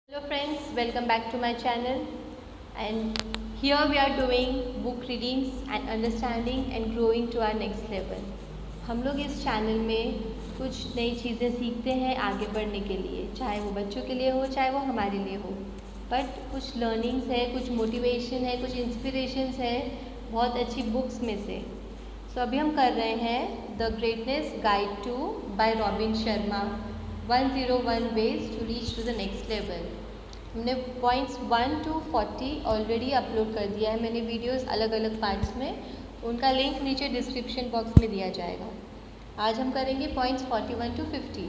Hello friends, welcome back to my channel and here we are doing book readings and understanding and growing to our next level. हम लोग इस channel में कुछ नई चीज़ें सीखते हैं आगे बढ़ने के लिए, चाहे वो बच्चों के लिए हो चाहे वो हमारे लिए हो, बट कुछ लर्निंग्स है, कुछ मोटिवेशन है, कुछ इंस्पिरेशंस है बहुत अच्छी बुक्स में से. सो अभी हम कर रहे हैं the greatness guide two by Robin Sharma 101 ways to reach to the next level. हमने पॉइंट्स 1 to 40 ऑलरेडी अपलोड कर दिया है मैंने वीडियोस अलग अलग पार्ट्स में, उनका लिंक नीचे डिस्क्रिप्शन बॉक्स में दिया जाएगा. आज हम करेंगे पॉइंट्स 41 to 50.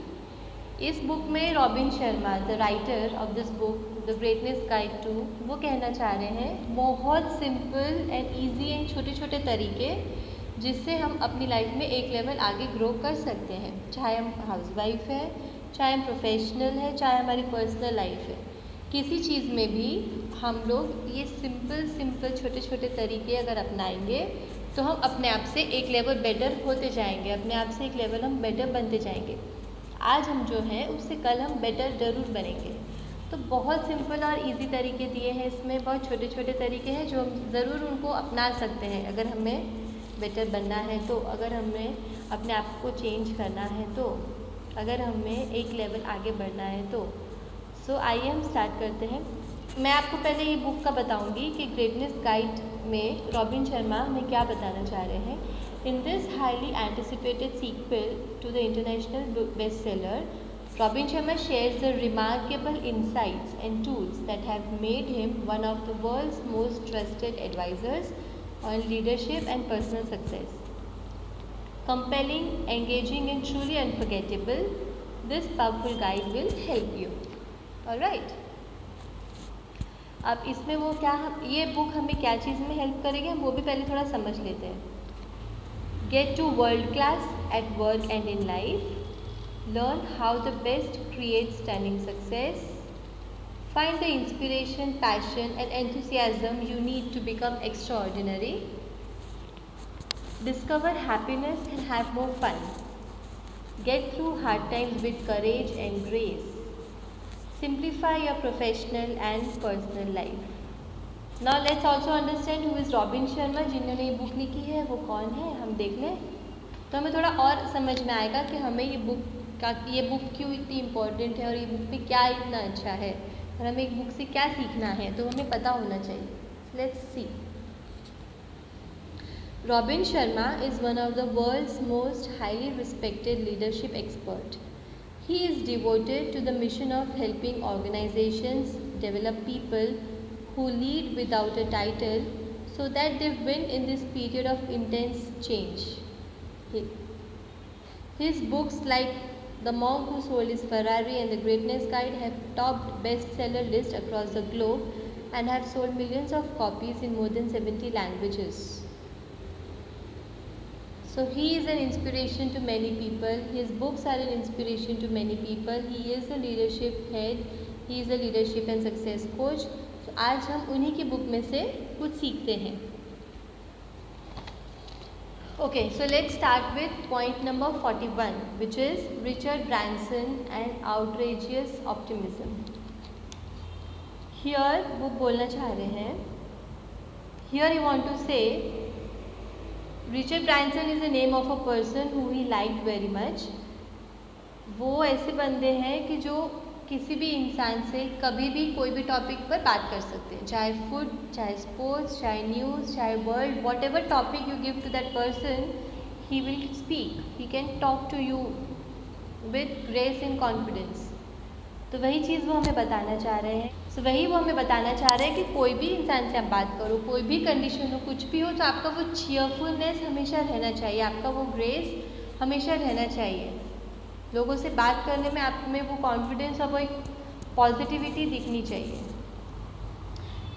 इस बुक में Robin Sharma the writer of this book the greatness guide two वो कहना चाह रहे हैं बहुत सिंपल एंड ईजी एंड छोटे छोटे तरीके जिससे हम अपनी लाइफ में एक लेवल आगे ग्रो कर सकते हैं, चाहे हम हाउसवाइफ है, चाहे हम प्रोफेशनल है, चाहे हमारी पर्सनल लाइफ है. किसी चीज़ में भी हम लोग ये सिंपल छोटे छोटे तरीके अगर अपनाएंगे तो हम अपने आप से एक लेवल बेटर होते जाएंगे, अपने आप से एक लेवल हम बेटर बनते जाएंगे. आज हम जो हैं उससे कल हम बेटर ज़रूर बनेंगे. तो बहुत सिंपल और इजी तरीके दिए हैं इसमें, बहुत छोटे छोटे तरीके हैं जो हम ज़रूर उनको अपना सकते हैं अगर हमें बेटर बनना है तो, अगर हमें अपने आप को चेंज करना है तो, अगर हमें एक लेवल आगे बढ़ना है तो. सो आइए हम स्टार्ट करते हैं. मैं आपको पहले ये बुक का बताऊंगी कि ग्रेटनेस गाइड में रॉबिन शर्मा हमें क्या बताना चाह रहे हैं. In this highly anticipated sequel to the international best seller, Robin Sharma shares the remarkable insights and tools that have made him one of the world's most trusted advisors on leadership and personal success. Compelling, engaging and truly unforgettable, this powerful guide will help you. Alright. अब इसमें वो क्या, ये book हमें क्या चीज़ में help करेगी हम वो भी पहले थोड़ा समझ लेते हैं. Get to world class at work and in life. Learn how the best create stunning success. Find the inspiration, passion and enthusiasm you need to become extraordinary. Discover happiness and have more fun. Get through hard times with courage and grace. Simplify your professional and personal life. Now let's also understand who is Robin Sharma. जिन्होंने ये book लिखी है वो कौन है हम देख लें तो हमें थोड़ा और समझ में आएगा कि हमें ये बुक क्यों इतनी इम्पोर्टेंट है और ये बुक में क्या इतना अच्छा है और हमें एक बुक से क्या सीखना है तो हमें पता होना चाहिए. Let's see. Robin Sharma is one of the world's most highly respected leadership expert. He is devoted to the mission of helping organizations develop people who lead without a title so that they win in this period of intense change. His books like The Monk Who Sold His Ferrari and The Greatness Guide have topped bestseller lists across the globe and have sold millions of copies in more than 70 languages. So he is an inspiration to many people. His books are an inspiration to many people. He is a leadership head. He is a leadership and success coach. So आज हम उन्हीं की book में से कुछ सीखते हैं. Okay, so let's start with point number 41, which is Richard Branson and outrageous optimism. Here वो बोलना चाह रहे हैं. Here you want to say Richard Branson is the name of a person who he liked very much. वो ऐसे बंदे हैं कि जो किसी भी इंसान से कभी भी कोई भी टॉपिक पर बात कर सकते हैं, चाहे फूड, चाहे स्पोर्ट्स, चाहे न्यूज़, चाहे world, whatever topic you give to that person he will speak. He can talk to you with grace and confidence. तो वही चीज़ वो हमें बताना चाह रहे हैं. सो वही वो हमें बताना चाह रहे हैं कि कोई भी इंसान से आप बात करो, कोई भी कंडीशन हो, कुछ भी हो, तो आपका वो चीयरफुलनेस हमेशा रहना चाहिए, आपका वो ग्रेस हमेशा रहना चाहिए. लोगों से बात करने में आप में वो कॉन्फिडेंस और वो एक पॉजिटिविटी दिखनी चाहिए.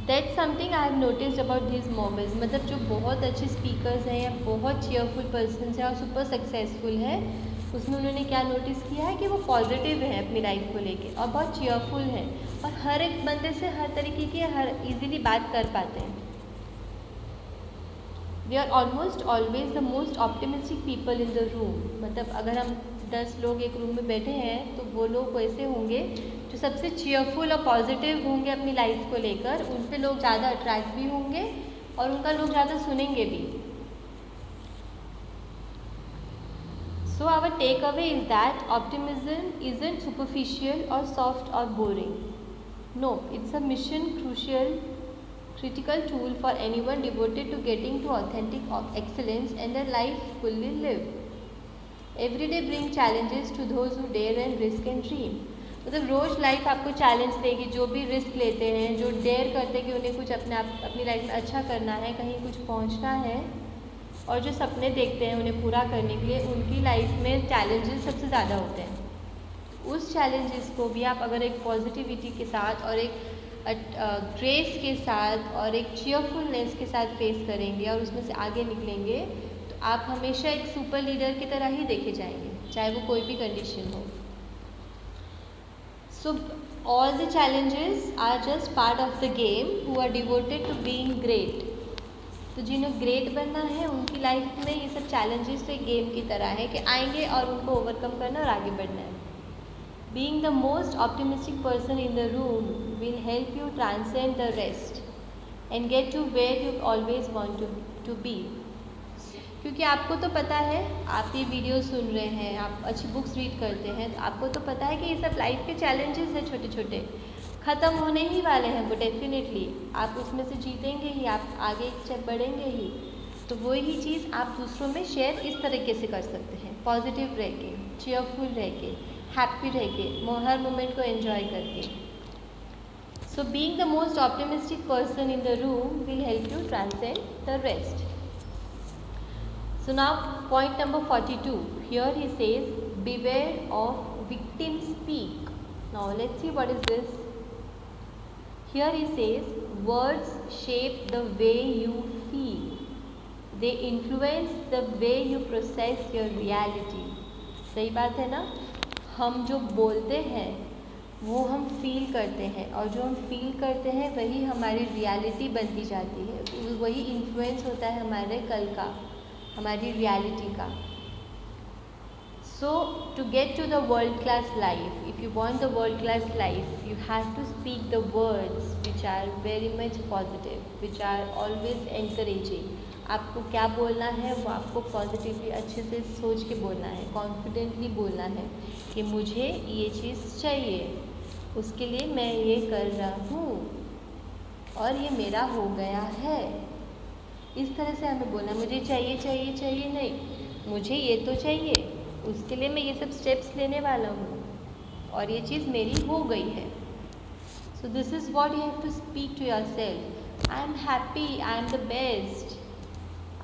That's something I have noticed about this moments. मतलब जो बहुत अच्छे स्पीकर्स हैं या बहुत चीयरफुल पर्सन हैं और सुपर सक्सेसफुल है, उसमें उन्होंने क्या नोटिस किया है कि वो पॉजिटिव है अपनी लाइफ को लेके और बहुत चीयरफुल है और हर एक बंदे से हर तरीके की हर इजीली बात कर पाते हैं. They are almost always the most optimistic people in the room. मतलब अगर हम 10 लोग एक रूम में बैठे हैं तो वो लोग वैसे होंगे जो सबसे चीयरफुल और पॉजिटिव होंगे अपनी लाइफ को लेकर, उन पे लोग ज़्यादा अट्रैक्ट भी होंगे और उनका लोग ज़्यादा सुनेंगे भी। So our takeaway is that optimism isn't superficial or soft or boring. No, it's a mission crucial, critical tool for anyone devoted to getting to authentic excellence and a life fully lived. Every day bring challenges to those who dare and risk and dream. मतलब रोज़ life आपको challenge देगी, जो भी risk लेते हैं, जो dare करते हैं कि उन्हें कुछ अपनी लाइफ में अच्छा करना है, कहीं कुछ पहुंचना है, और जो सपने देखते हैं उन्हें पूरा करने के लिए, उनकी लाइफ में चैलेंजेस सबसे ज़्यादा होते हैं। उस चैलेंजेस को भी आप अगर एक पॉजिटिविटी के साथ और एक ग्रेस के साथ और एक चीयरफुलनेस के साथ फेस करेंगे और उसमें से आगे निकलेंगे तो आप हमेशा एक सुपर लीडर की तरह ही देखे जाएंगे, चाहे वो कोई भी कंडीशन हो। So all the challenges are just part of the game who are devoted to being great. तो जिन्हें ग्रेट बनना है उनकी लाइफ में ये सब चैलेंजेस तो एक गेम की तरह है कि आएंगे और उनको ओवरकम करना और आगे बढ़ना है। Being the most optimistic person in the room will help you transcend the rest and get to where you always want to be. क्योंकि आपको तो पता है, आप ये वीडियो सुन रहे हैं, आप अच्छी बुक्स रीड करते हैं, तो आपको तो पता है कि ये सब लाइफ के चैलेंजेस हैं, छोटे छोटे ख़त्म होने ही वाले हैं वो डेफिनेटली। आप उसमें से जीतेंगे ही, आप आगे एक स्टेप बढ़ेंगे ही। तो वही चीज़ आप दूसरों में शेयर इस तरीके से कर सकते हैं, पॉजिटिव रह के, चीयरफुल रह के, हैप्पी रह के, हर मोमेंट को एंजॉय करके। So being the most optimistic person in the room will help you transcend the rest. So now point number 42, here he says beware of victim speak. Now let's see what is this. Here he says, words shape the way you feel. They influence the way you process your reality. सही बात है ना? हम जो बोलते हैं वो हम फील करते हैं और जो हम फील करते हैं वही हमारी रियलिटी बनती जाती है, वही इन्फ्लुएंस होता है हमारे कल का, हमारी रियलिटी का। So to get to the world class life, if you want the world class life, you have to speak the words which are very much positive, which are always encouraging. आपको क्या बोलना है वो आपको positively अच्छे से सोच के बोलना है, कॉन्फिडेंटली बोलना है कि मुझे ये चीज़ चाहिए, उसके लिए मैं ये कर रहा हूँ और ये मेरा हो गया है। इस तरह से हमें बोलना, मुझे चाहिए चाहिए चाहिए नहीं, मुझे ये तो चाहिए, उसके लिए मैं ये सब स्टेप्स लेने वाला हूँ और ये चीज़ मेरी हो गई है। So this is what you have to speak to yourself. I am happy, I am the best,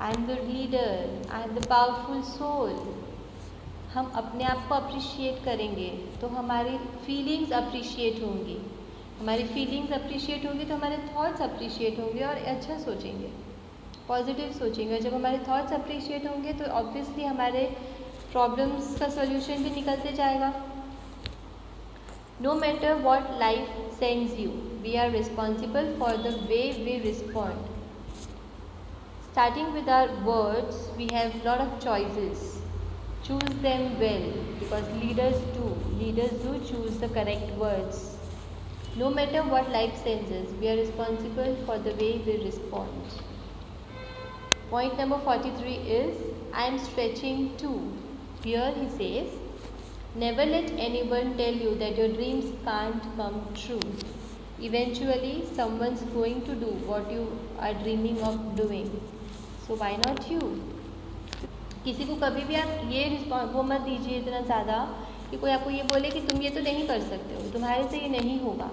I am the leader, I am the powerful soul. हम अपने आप को अप्रिशिएट करेंगे तो हमारी फीलिंग्स अप्रिशिएट होंगी, हमारी फीलिंग्स अप्रिशिएट होंगी तो हमारे थॉट्स अप्रिशिएट होंगे और अच्छा सोचेंगे, पॉजिटिव सोचेंगे। जब हमारे थॉट्स अप्रिशिएट होंगे तो ऑब्वियसली हमारे प्रॉब्लम्स का सॉल्यूशन भी निकलते जाएगा। No matter what life sends you, we are responsible for the way we respond. Starting with our words we have lot of choices, choose them well because leaders do choose the correct words. No matter what life sends us, we are responsible for the way we respond. Point number 43 is, I am stretching too. Here he says, never let anyone tell you that your dreams can't come true. Eventually, someone's going to do what you are dreaming of doing. So why not you? किसी को कभी भी आप ये वो मत दीजिए इतना ज़्यादा कि कोई आपको ये बोले कि तुम ये तो नहीं कर सकते हो, तुम्हारे से ये नहीं होगा।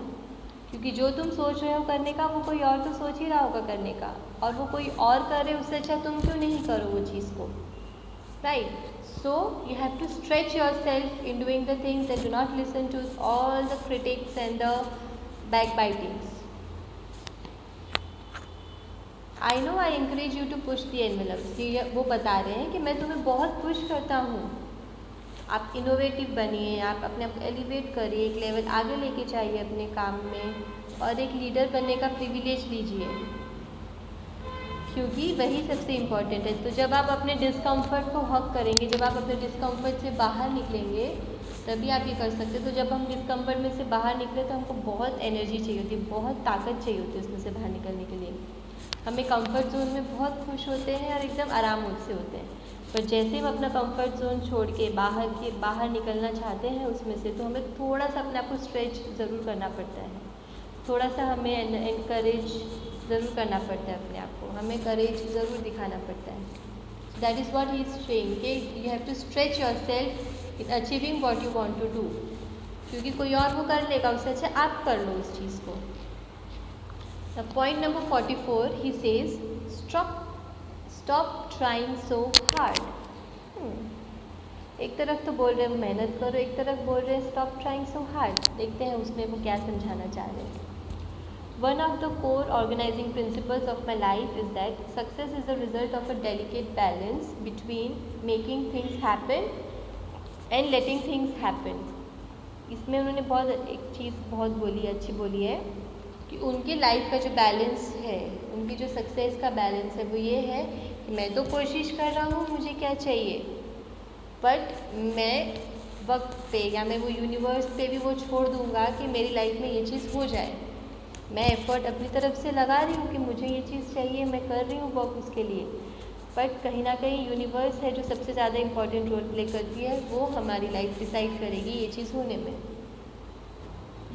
क्योंकि जो तुम सोच रहे हो करने का वो कोई और तो सोच ही रहा होगा करने का, और वो कोई और करे उससे अच्छा तुम क्यों नहीं करो वो चीज़ को, right? So you have to stretch yourself in doing the things and do not listen to all the critics and the back bitings. I know I encourage you to push the envelope. वो बता रहे हैं कि मैं तुम्हें बहुत push करता हूँ, आप इनोवेटिव बनिए, आप अपने आप को एलिवेट करिए, एक लेवल आगे लेके जाइए अपने काम में और एक लीडर बनने का प्रिविलेज लीजिए। क्योंकि वही सबसे इम्पॉर्टेंट है। तो जब आप अपने डिस्कम्फर्ट को हक करेंगे, जब आप अपने डिस्कम्फर्ट से बाहर निकलेंगे, तभी आप ये कर सकते हैं। तो जब हम डिस्कम्फर्ट में से बाहर निकले तो हमको बहुत एनर्जी चाहिए होती है, बहुत ताकत चाहिए होती है उसमें से बाहर निकलने के लिए। हमें कंफर्ट जोन में बहुत खुश होते हैं और एकदम आराम से होते हैं, पर जैसे हम अपना कंफर्ट जोन छोड़ के बाहर निकलना चाहते हैं उसमें से, तो हमें थोड़ा सा अपने आप को स्ट्रेच ज़रूर करना पड़ता है, थोड़ा सा हमें एनकरेज ज़रूर करना पड़ता है अपने आप को, हमें करेज ज़रूर दिखाना पड़ता है। That is what he is saying कि you have to stretch yourself in achieving what you want to do, क्योंकि कोई और वो कर लेगा, उससे अच्छा आप कर लो उस चीज़ को। The point number 44 he says stop trying so hard. एक तरफ तो बोल रहे हैं मेहनत करो, एक तरफ बोल रहे हैं स्टॉप ट्राइंग सो हार्ड। देखते हैं उसमें वो क्या समझाना चाह रहे हैं। One of the core organizing principles of my life is that success is the result of a delicate balance between making things happen and letting things happen. इसमें उन्होंने एक चीज़ बहुत अच्छी बोली है कि उनकी लाइफ का जो बैलेंस है, उनकी जो सक्सेस का बैलेंस है, वो ये है कि मैं तो कोशिश कर रहा हूँ मुझे क्या चाहिए, बट मैं वक्त पे या मैं वो यूनिवर्स पे भी वो छोड़ दूँगा कि मेरी लाइफ में ये चीज़ हो जाए। मैं एफ़र्ट अपनी तरफ से लगा रही हूँ कि मुझे ये चीज़ चाहिए, मैं कर रही हूँ वर्क उसके लिए, बट कहीं ना कहीं यूनिवर्स है जो सबसे ज़्यादा इम्पॉर्टेंट रोल प्ले करती है, वो हमारी लाइफ डिसाइड करेगी ये चीज़ होने में।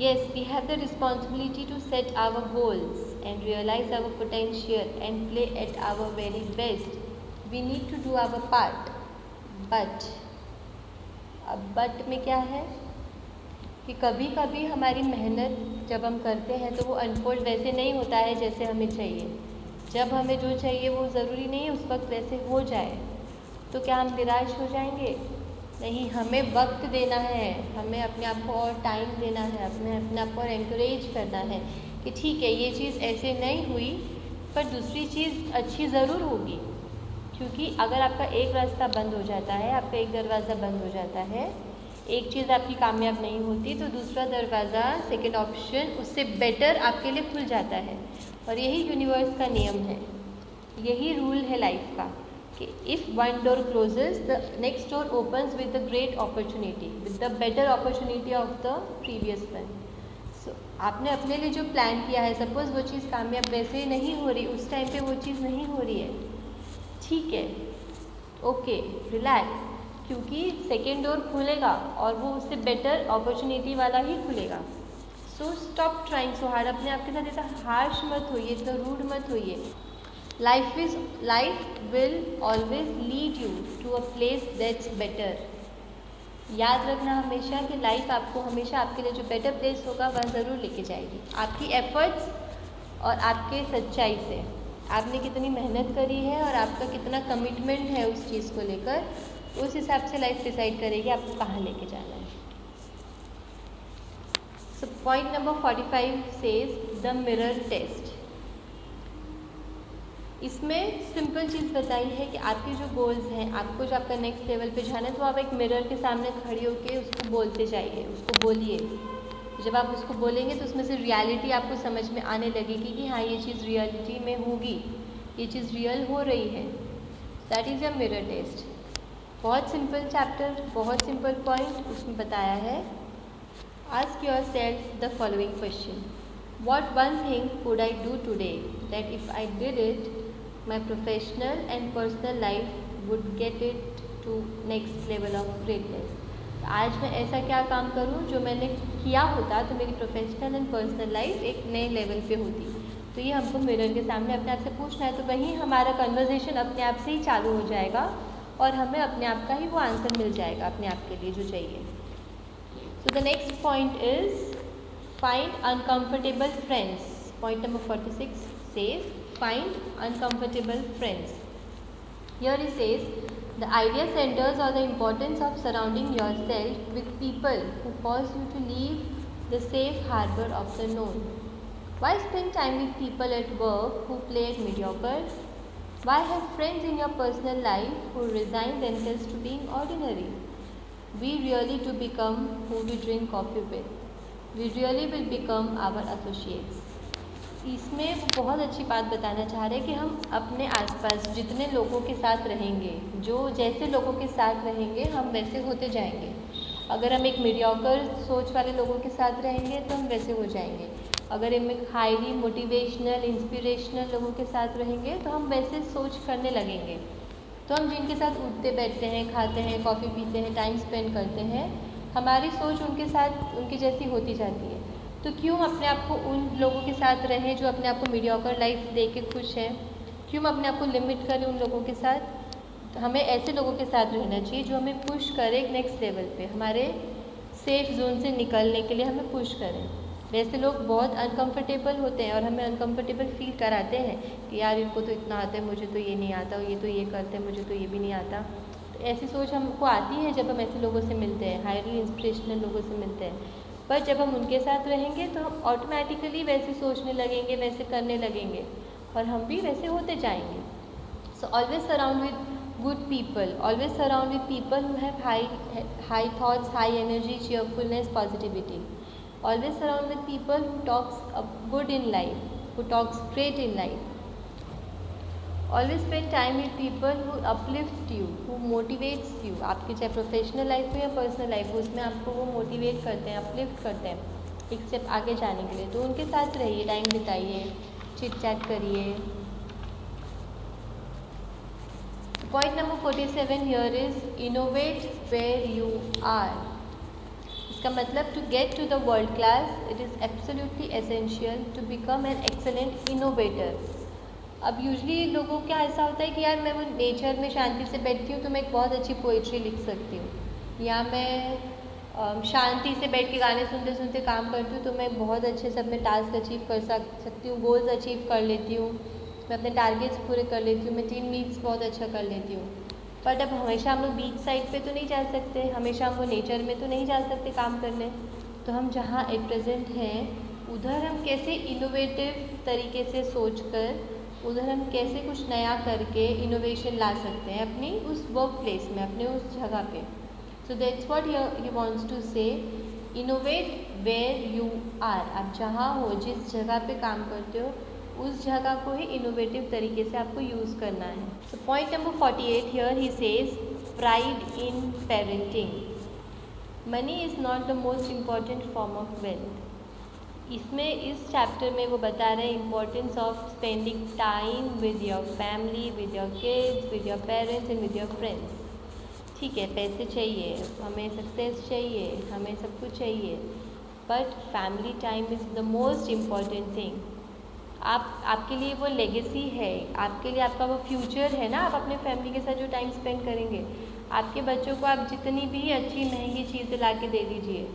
Yes, we have the responsibility to set our goals and realize our potential and play at our very best. We need to do our part, but अब बट में क्या है कि कभी कभी हमारी मेहनत जब हम करते हैं तो वो अनफोल्ड वैसे नहीं होता है जैसे हमें चाहिए। जब हमें जो चाहिए वो ज़रूरी नहीं है उस वक्त वैसे हो जाए, तो क्या हम निराश हो जाएंगे? नहीं, हमें वक्त देना है, हमें अपने आप को और टाइम देना है, अपने आप को और एनकरेज करना है कि ठीक है ये चीज़ ऐसे नहीं हुई पर दूसरी चीज़ अच्छी ज़रूर होगी। क्योंकि अगर आपका एक रास्ता बंद हो जाता है, आपका एक दरवाज़ा बंद हो जाता है, एक चीज़ आपकी कामयाब नहीं होती, तो दूसरा दरवाज़ा, सेकंड ऑप्शन उससे बेटर आपके लिए खुल जाता है। और यही यूनिवर्स का नियम है, यही रूल है लाइफ का कि if one door closes the next door opens with the great opportunity, with the better opportunity of the previous one. So आपने अपने लिए जो प्लान किया है, सपोज़ वो चीज़ कामयाब वैसे नहीं हो रही, उस टाइम पे वो चीज़ नहीं हो रही है, ठीक है, ओके, रिलैक्स, क्योंकि सेकेंड डोर खुलेगा और वो उससे बेटर अपॉर्चुनिटी वाला ही खुलेगा। So stop trying so hard. अपने आप के साथ इतना हार्श मत होइए, इतना रूड मत होइए। Life will always lead you to a place that's better. याद रखना हमेशा कि लाइफ आपको हमेशा आपके लिए जो बेटर प्लेस होगा वह ज़रूर लेके जाएगी, आपकी एफर्ट्स और आपके सच्चाई से। आपने कितनी मेहनत करी है और आपका कितना कमिटमेंट है उस चीज़ को लेकर, उस हिसाब से लाइफ डिसाइड करेगी आपको कहाँ लेके जाना है। So point number 45 says the mirror test. इसमें सिंपल चीज़ बताई है कि आपके जो गोल्स हैं, आपको जो आपका नेक्स्ट लेवल पे जाना है, तो आप एक मिरर के सामने खड़ी होकर उसको बोलते जाइए, उसको बोलिए। जब आप उसको बोलेंगे तो उसमें से रियलिटी आपको समझ में आने लगेगी कि हाँ ये चीज़ रियलिटी में होगी, ये चीज़ रियल हो रही है। That is a mirror test. बहुत सिंपल चैप्टर, बहुत सिंपल पॉइंट उसमें बताया है। Ask yourself the following question, what one thing could I do today that if I did it my professional and personal life would get it to next level of greatness. आज मैं ऐसा क्या काम करूं जो मैंने किया होता तो मेरी प्रोफेशनल एंड पर्सनल लाइफ एक नए लेवल पे होती। तो ये हमको मिरर के सामने अपने आप से पूछना है, तो वहीं हमारा कन्वर्सेशन अपने आप से ही चालू हो जाएगा और हमें अपने आप का ही वो आंसर मिल जाएगा अपने आप के लिए जो चाहिए। So the next point is find uncomfortable friends. Point number 46 says find uncomfortable friends. Here he says the idea centers on the importance of surrounding yourself with people who cause you to leave the safe harbor of the known. Why spend time with people at work who play at mediocre? Why have friends in your personal life who resign themselves to being ordinary? We really do become who we drink coffee with. We really will become our associates. इसमें वो बहुत अच्छी बात बताना चाह रहे हैं कि हम अपने आसपास जितने लोगों के साथ रहेंगे, जो जैसे लोगों के साथ रहेंगे हम वैसे होते जाएंगे। अगर हम एक मीडियोकर सोच वाले लोगों के साथ रहेंगे तो हम वैसे हो जाएंगे। अगर हम एक हाईली मोटिवेशनल इंस्पिरेशनल लोगों के साथ रहेंगे तो हम वैसे सोच करने लगेंगे। तो हम जिनके साथ उठते बैठते हैं, खाते हैं, कॉफ़ी पीते हैं, टाइम स्पेंड करते हैं, हमारी सोच उनके साथ उनकी जैसी होती जाती है। तो क्यों अपने आप को उन लोगों के साथ रहें जो अपने आप को मीडियोकर लाइफ दे के खुश हैं? क्यों हम अपने आप को लिमिट करें उन लोगों के साथ? तो हमें ऐसे लोगों के साथ रहना चाहिए जो हमें पुश करें नेक्स्ट लेवल पे, हमारे सेफ जोन से निकलने के लिए हमें पुश करें। वैसे लोग बहुत अनकंफर्टेबल होते हैं और हमें अनकंफर्टेबल फील कराते हैं कि यार इनको तो इतना आता है, मुझे तो ये नहीं आता, ये तो ये करते हैं, मुझे तो ये भी नहीं आता। तो ऐसी सोच हमको आती है जब हम ऐसे लोगों से मिलते हैं, हाईली इंस्पिरेशनल लोगों से मिलते हैं। पर जब हम उनके साथ रहेंगे तो हम ऑटोमेटिकली वैसे सोचने लगेंगे, वैसे करने लगेंगे और हम भी वैसे होते जाएंगे। So always surround with good people, always surround with people who have high thoughts, high energy, cheerfulness, positivity. Always surround with people who talks good in life, who talks great in life. Always spend time with people who uplift you, who motivates you. आपकी चाहे professional life हो या personal life हो, उसमें आपको वो motivate करते हैं, अपलिफ्ट करते हैं एक स्टेप आगे जाने के लिए। तो उनके साथ रहिए, टाइम बिताइए, चिट चैट करिए। Point number 47 here is innovate where you are. इसका मतलब to get to the world class, it is absolutely essential to become an excellent innovator. अब यूजली लोगों का ऐसा होता है कि यार मैं वो नेचर में शांति से बैठती हूँ तो मैं एक बहुत अच्छी पोइट्री लिख सकती हूँ, या मैं शांति से बैठ के गाने सुनते सुनते काम करती हूँ तो मैं बहुत अच्छे से अपने टास्क अचीव कर सकती हूँ, गोल्स अचीव कर लेती हूँ, मैं अपने टारगेट्स पूरे कर लेती हूँ, मैं टीम मीट्स बहुत अच्छा कर लेती हूँ। बट अब हमेशा हम लोग बीच साइड पे तो नहीं जा सकते, हमेशा हम वो नेचर में तो नहीं जा सकते काम करने। तो हम जहाँ एट प्रेजेंट हैं उधर हम कैसे इनोवेटिव तरीके से सोच कर, उधर हम कैसे कुछ नया करके इनोवेशन ला सकते हैं अपनी उस वर्क प्लेस में, अपने उस जगह पे। So that's what he wants to say, innovate where you are. आप जहाँ हो, जिस जगह पे काम करते हो, उस जगह को ही इनोवेटिव तरीके से आपको यूज़ करना है। So point number 48 here he says pride in parenting. Money is not the most important form of wealth. इसमें इस चैप्टर में वो बता रहे हैं importance of spending time with your family, with your kids, with your parents and with your friends. ठीक है, पैसे चाहिए, हमें सक्सेस चाहिए, हमें सब कुछ चाहिए, but family time is the most important thing. आपके लिए वो लेगेसी है, आपके लिए आपका वो फ्यूचर है ना। आप अपने फैमिली के साथ जो टाइम स्पेंड करेंगे, आपके बच्चों को आप जितनी भी अच्छी महंगी चीज़ें ला के दे दीजिए,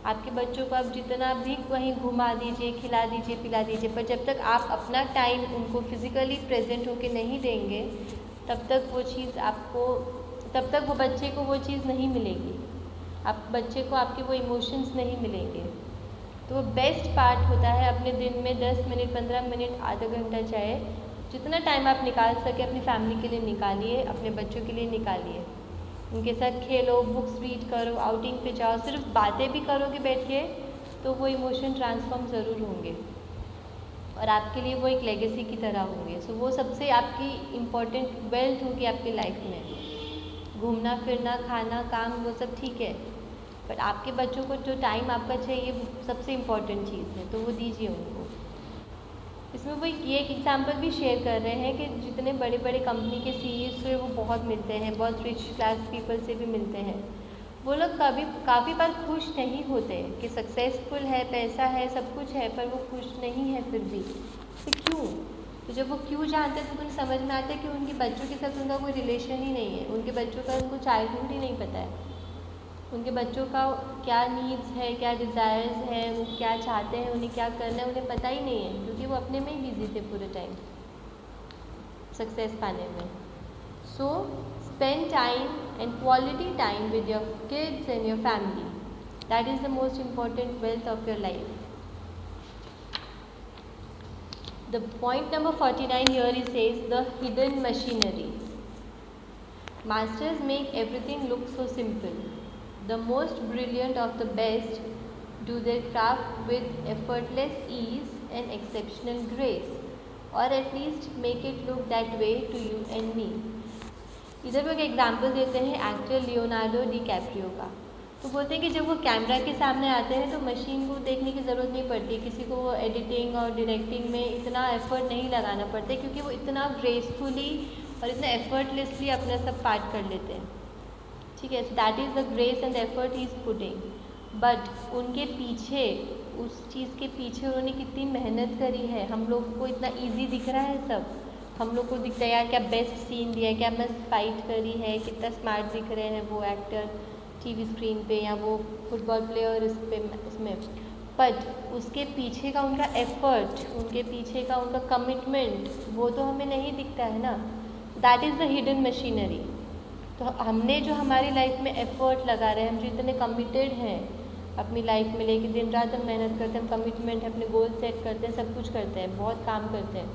आपके बच्चों को आप जितना भी कहीं घुमा दीजिए, खिला दीजिए, पिला दीजिए, पर जब तक आप अपना टाइम उनको फिज़िकली प्रेजेंट होके नहीं देंगे, तब तक वो चीज़ आपको, तब तक वो बच्चे को वो चीज़ नहीं मिलेगी। आप बच्चे को आपके वो इमोशंस नहीं मिलेंगे। तो बेस्ट पार्ट होता है अपने दिन में 10 मिनट, 15 मिनट, आधा घंटा, चाहे जितना टाइम आप निकाल सके अपनी फैमिली के लिए निकालिए, अपने बच्चों के लिए निकालिए। उनके साथ खेलो, बुक्स रीड करो, आउटिंग पे जाओ। सिर्फ बातें भी करोगे बैठ के तो वो इमोशन ट्रांसफॉर्म ज़रूर होंगे और आपके लिए वो एक लेगेसी की तरह होंगे। सो वो सबसे आपकी इम्पोर्टेंट वेल्थ होगी आपकी लाइफ में। घूमना फिरना, खाना, काम, वो सब ठीक है, बट आपके बच्चों को जो टाइम आपका चाहिए सबसे इम्पॉर्टेंट चीज़ है, तो वो दीजिए उनको। इसमें वो ये एक एग्जांपल भी शेयर कर रहे हैं कि जितने बड़े बड़े कंपनी के सीईओ से वो बहुत मिलते हैं, बहुत रिच क्लास पीपल से भी मिलते हैं, वो लोग काफ़ी बार खुश नहीं होते कि सक्सेसफुल है, पैसा है, सब कुछ है, पर वो खुश नहीं है फिर भी। तो क्यों? तो जब वो क्यों जानते हैं तो उन्हें समझ में आता है कि उनके बच्चों के साथ उनका कोई रिलेशन ही नहीं है, उनके बच्चों का उनको चाइल्डहुड ही नहीं पता है, उनके बच्चों का क्या नीड्स है, क्या डिज़ायर्स हैं, वो क्या चाहते हैं, उन्हें क्या करना है, उन्हें पता ही नहीं है, क्योंकि वो अपने में ही बिजी थे पूरे टाइम सक्सेस पाने में। So spend time and quality time with your kids and your family, that is the most important wealth of your life. The point number 49 here he says the hidden machinery. Masters make everything look so simple. The most brilliant of the best do their craft with effortless ease an exceptional grace, or at least make it look that way to you and me. इधर वो एक example देते हैं actor Leonardo D Caprio का। तो बोलते हैं कि जब वो कैमरा के सामने आते हैं तो मशीन को देखने की ज़रूरत नहीं पड़ती, किसी को वो एडिटिंग और डायरेक्टिंग में इतना एफर्ट नहीं लगाना पड़ता, क्योंकि वो इतना ग्रेसफुली और इतना एफर्टलेसली अपना सब पार्ट कर लेते हैं। ठीक है, सो that is the grace and effort he is putting. But उनके पीछे, उस चीज़ के पीछे उन्होंने कितनी मेहनत करी है। हम लोग को इतना ईजी दिख रहा है सब, हम लोग को दिखता है यार क्या बेस्ट सीन दिया है, क्या मस्त फाइट करी है, कितना स्मार्ट दिख रहे हैं वो एक्टर टीवी स्क्रीन पे या वो फुटबॉल प्लेयर इस पे उसमें। बट उसके पीछे का उनका एफर्ट, उनके पीछे का उनका कमिटमेंट, वो तो हमें नहीं दिखता है ना। That is the hidden machinery. तो हमने जो हमारी लाइफ में एफर्ट लगा रहे हैं, हम जो इतने कमिटेड हैं अपनी लाइफ में लेके, दिन रात हम मेहनत करते हैं, कमिटमेंट है, अपने गोल सेट करते हैं, सब कुछ करते हैं, बहुत काम करते हैं,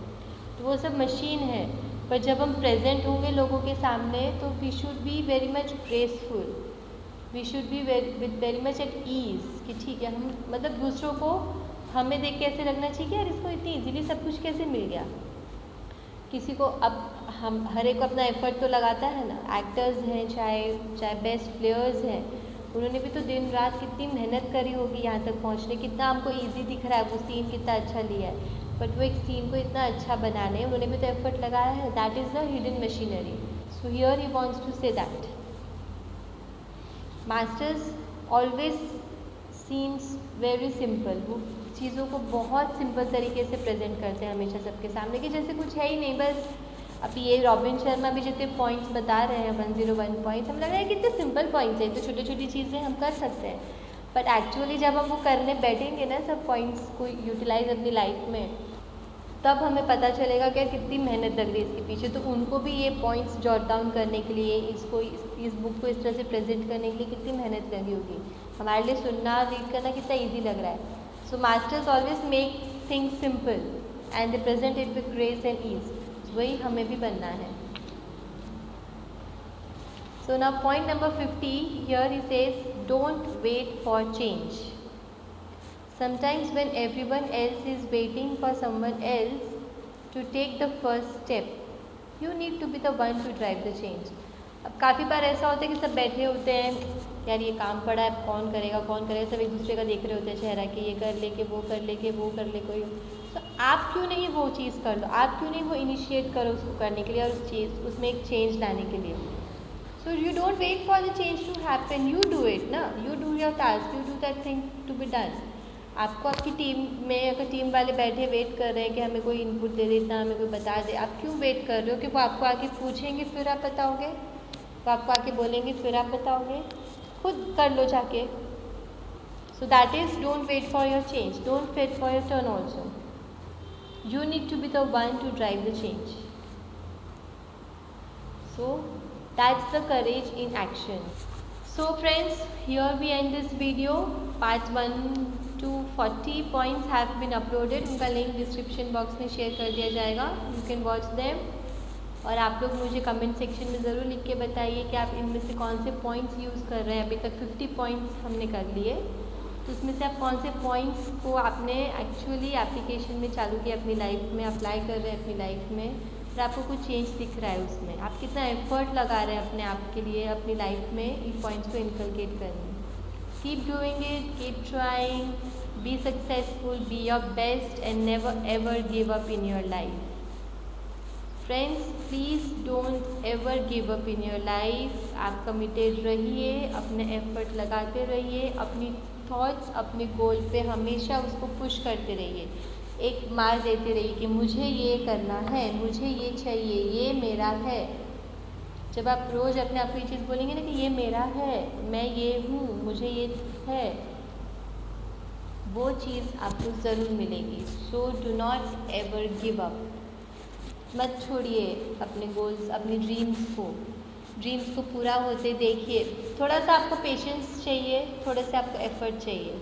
तो वो सब मशीन है। पर जब हम प्रेजेंट होंगे लोगों के सामने तो we should be very much graceful, we should be with very much at ease कि ठीक है, हम मतलब दूसरों को हमें देख के ऐसे लगना चाहिए कि यार इसको इतनी ईजीली सब कुछ कैसे मिल गया। किसी को अब हम हर एक अपना एफर्ट तो लगाता है ना, एक्टर्स हैं चाहे बेस्ट प्लेयर्स हैं, उन्होंने भी तो दिन रात कितनी मेहनत करी होगी यहाँ तक पहुँचने। कितना हमको इजी दिख रहा है वो सीन, कितना अच्छा लिया है, बट वो एक सीन को इतना अच्छा बनाने उन्होंने भी तो एफर्ट लगाया है। That is the hidden machinery. So here he wants to say that masters always seems very simple. वो चीज़ों को बहुत सिंपल तरीके से प्रेजेंट करते हैं हमेशा सबके सामने, कि जैसे कुछ है ही नहीं। बस अभी ये रॉबिन शर्मा भी जितने पॉइंट्स बता रहे हैं 101 पॉइंट्स, हम लग रहा है कितने सिंपल पॉइंट्स हैं, तो छोटी छोटी चीज़ें हम कर सकते हैं। बट एक्चुअली जब हम वो करने बैठेंगे ना सब पॉइंट्स को यूटिलाइज अपनी लाइफ में, तब हमें पता चलेगा कि कितनी मेहनत लग रही है इसके पीछे। तो उनको भी ये पॉइंट्स जॉट डाउन करने के लिए, इस बुक को इस तरह से प्रेजेंट करने के लिए कितनी मेहनत लगी होगी। हमारे लिए सुनना, रीड करना कितना ईजी लग रहा है। So masters always make things simple and they present it with grace and ease. वही हमें भी बनना है। So now point number 50, here he says don't wait for change. Sometimes when everyone else is waiting for someone else to take the first step, you need to be the one to drive the change. अब काफ़ी बार ऐसा होता है कि सब बैठे होते हैं, यार ये काम पड़ा है, कौन करेगा, सब एक दूसरे का देख रहे होते हैं चेहरा कि ये कर ले, कि वो कर ले, कि वो कर ले कोई। तो आप क्यों नहीं वो चीज़ कर लो, आप क्यों नहीं वो इनिशिएट करो उसको करने के लिए और उसमें एक चेंज लाने के लिए। So you don't wait for the change to happen, you do it ना, you do your task, you do that thing to be done. आपको आपकी टीम में अगर टीम वाले बैठे वेट कर रहे हैं कि हमें कोई इनपुट दे देता, हमें कोई बता दे, आप क्यों वेट कर रहे हो कि वो आपको आके पूछेंगे फिर आप बताओगे, वो आपको आके बोलेंगे फिर आप बताओगे, खुद कर लो जाके। So that is don't wait for your change, don't wait for your turn also, you need to be the one to drive the change. So that's the courage in action. So friends, here we end this video. Parts 1 to 40 points have been uploaded. उनका link description box में share कर दिया जाएगा, you can watch them. और आप लोग मुझे comment section में ज़रूर लिख के बताइए कि आप इनमें से कौन से पॉइंट्स यूज़ कर रहे हैं। अभी तक 50 पॉइंट्स हमने कर लिए, तो उसमें से आप कौन से पॉइंट्स को आपने एक्चुअली एप्लीकेशन में चालू किया, अपनी लाइफ में अप्लाई कर रहे हैं अपनी लाइफ में, और आपको कुछ चेंज दिख रहा है उसमें, आप कितना एफर्ट लगा रहे हैं अपने आप के लिए अपनी लाइफ में इन पॉइंट्स को इनकलकेट करने। Keep doing it, keep trying, be successful, be your best and never ever give up in your life. Friends please don't ever give up in your life. आप कमिटेड रहिए, अपने effort लगाते रहिए, अपनी thoughts अपने गोल पे हमेशा उसको पुश करते रहिए, एक मार देते रहिए कि मुझे ये करना है, मुझे ये चाहिए, ये मेरा है। जब आप रोज़ अपने आप को ये चीज़ बोलेंगे ना कि ये मेरा है, मैं ये हूँ, मुझे ये है, वो चीज़ आपको ज़रूर मिलेगी। So do not ever give up. मत छोड़िए अपने गोल्स, अपने ड्रीम्स को पूरा होते देखिए। थोड़ा सा आपको पेशेंस चाहिए, थोड़ा सा आपको एफर्ट चाहिए,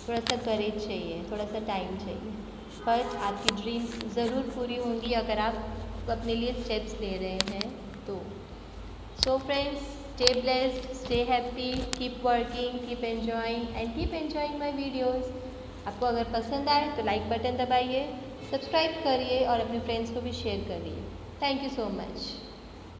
थोड़ा सा करेज चाहिए, थोड़ा सा टाइम चाहिए, पर आपकी ड्रीम्स ज़रूर पूरी होंगी अगर आप अपने लिए स्टेप्स ले रहे हैं तो। So friends, stay blessed, stay happy, keep working, keep enjoying and keep enjoying my videos. आपको अगर पसंद आए तो लाइक बटन दबाइए, सब्सक्राइब करिए और अपने फ्रेंड्स को भी शेयर करिए। Thank you so much.